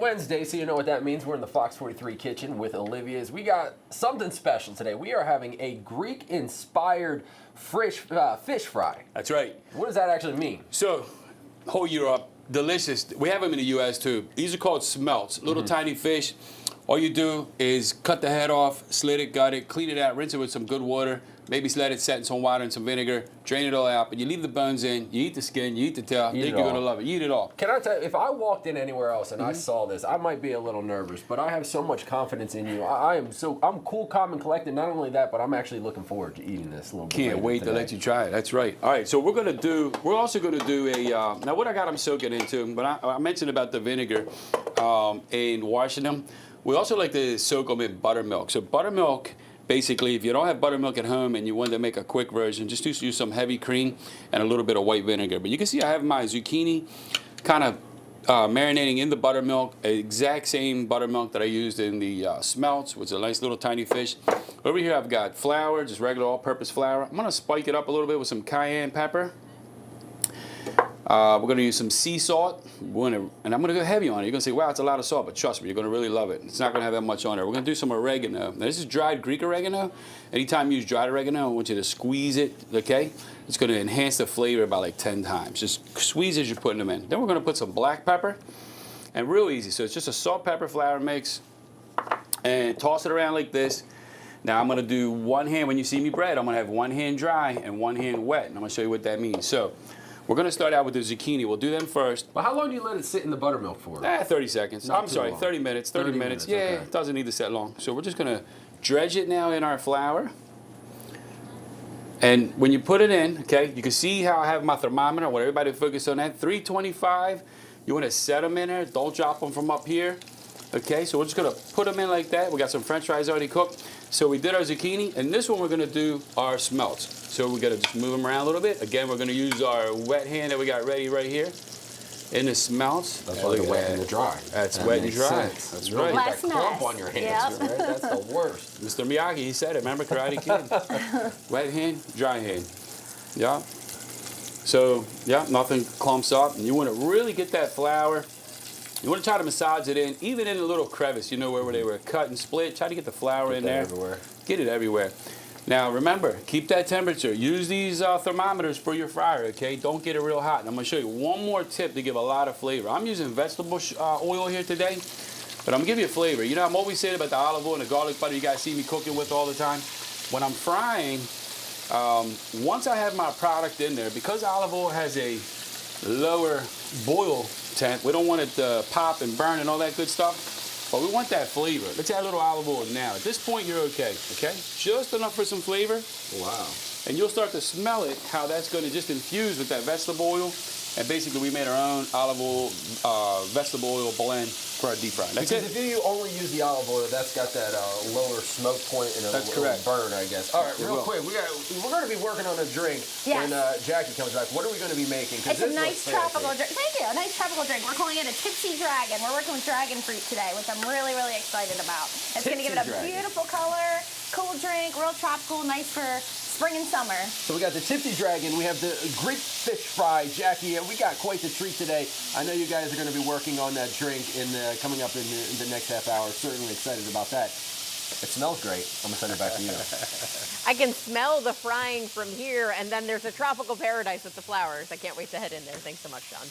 Wednesday, so you know what that means. We're in the Fox 43 kitchen with Olivia's. We got something special today. We are having a Greek-inspired fish fry. That's right. What does that actually mean? So, whole Europe, delicious. We have them in the U.S. too. These are called smelts, little tiny fish. All you do is cut the head off, slit it, gut it, clean it out, rinse it with some good water, maybe let it set in some water and some vinegar, drain it all out, but you leave the bones in, you eat the skin, you eat the tail, I think you're gonna love it. You eat it all. Can I tell you, if I walked in anywhere else and I saw this, I might be a little nervous, but I have so much confidence in you. I'm cool, calm, and collected. Not only that, but I'm actually looking forward to eating this a little bit. Can't wait to let you try it. That's right. All right, so we're also gonna do a, now what I got I'm soaking into, but I mentioned about the vinegar and washing them. We also like to soak them in buttermilk. So buttermilk, basically, if you don't have buttermilk at home and you want to make a quick version, just use some heavy cream and a little bit of white vinegar. But you can see I have my zucchini kind of marinating in the buttermilk, exact same buttermilk that I used in the smelts, which is a nice little tiny fish. Over here I've got flour, just regular all-purpose flour. I'm going to spike it up a little bit with some cayenne pepper. We're going to use some sea salt, and I'm going to go heavy on it. You're going to say, wow, it's a lot of salt, but trust me, you're going to really love it. It's not going to have that much on there. We're going to do some oregano. Now, this is dried Greek oregano. Anytime you use dried oregano, I want you to squeeze it, okay? It's going to enhance the flavor by like 10 times. Just squeeze as you're putting them in. Then we're going to put some black pepper, and real easy. So it's just a salt, pepper, flour mix, and toss it around like this. Now, I'm going to do one hand, when you see me bread, I'm going to have one hand dry and one hand wet, and I'm going to show you what that means. So, we're going to start out with the zucchini. We'll do them first. Well, how long do you let it sit in the buttermilk for? 30 seconds. I'm sorry, 30 minutes. 30 minutes. Yeah, okay. It doesn't need to set long. So we're just going to dredge it now in our flour. And when you put it in, okay, you can see how I have my thermometer. I want everybody to focus on that. 325. You want to set them in there. Don't drop them from up here. Okay, so we're just going to put them in like that. We got some French fries already cooked. So we did our zucchini, and this one we're going to do our smelts. So we're going to just move them around a little bit. Again, we're going to use our wet hand that we got ready right here in the smelts. That's why the wet and the dry. That's wet and dry. That's right. That clump on your hands, right? That's the worst. Mr. Miyagi, he said it. Remember Karate Kid? Wet hand, dry hand. Yeah. So, yeah, nothing clumps up. And you want to really get that flour. You want to try to massage it in, even in a little crevice, you know, where they were cut and split. Try to get the flour in there. Everywhere. Get it everywhere. Now, remember, keep that temperature. Use these thermometers for your fryer, okay? Don't get it real hot. And I'm going to show you one more tip to give a lot of flavor. I'm using vegetable oil here today, but I'm going to give you a flavor. You know, I'm always saying about the olive oil and the garlic butter you guys see me cooking with all the time. When I'm frying, once I have my product in there, because olive oil has a lower boil temp, we don't want it to pop and burn and all that good stuff, but we want that flavor. Let's add a little olive oil now. At this point, you're okay, okay? Just enough for some flavor. Wow. And you'll start to smell it, how that's going to just infuse with that vegetable oil. And basically, we made our own olive oil, vegetable oil blend for our deep fry. That's because it. if you only use the olive oil, that's got that lower smoke point and a little burn, I guess. All right, real quick, we're going to be working on a drink when Jackie comes back. What are we going to be making? It's a nice tropical drink. Thank you, a nice tropical drink. We're calling it a tipsy dragon. We're working with dragon fruit today, which I'm really, really excited about. It's going to give it a beautiful color, cool drink, real tropical, nice for spring and summer. So we got the tipsy dragon. We have the Greek fish fry. Jackie, we got quite the treat today. I know you guys are going to be working on that drink coming up in the next half hour. Certainly excited about that. It smells great. I'm going to send it back to you. I can smell the frying from here, and then there's a tropical paradise with the flowers. I can't wait to head in there. Thanks so much, John.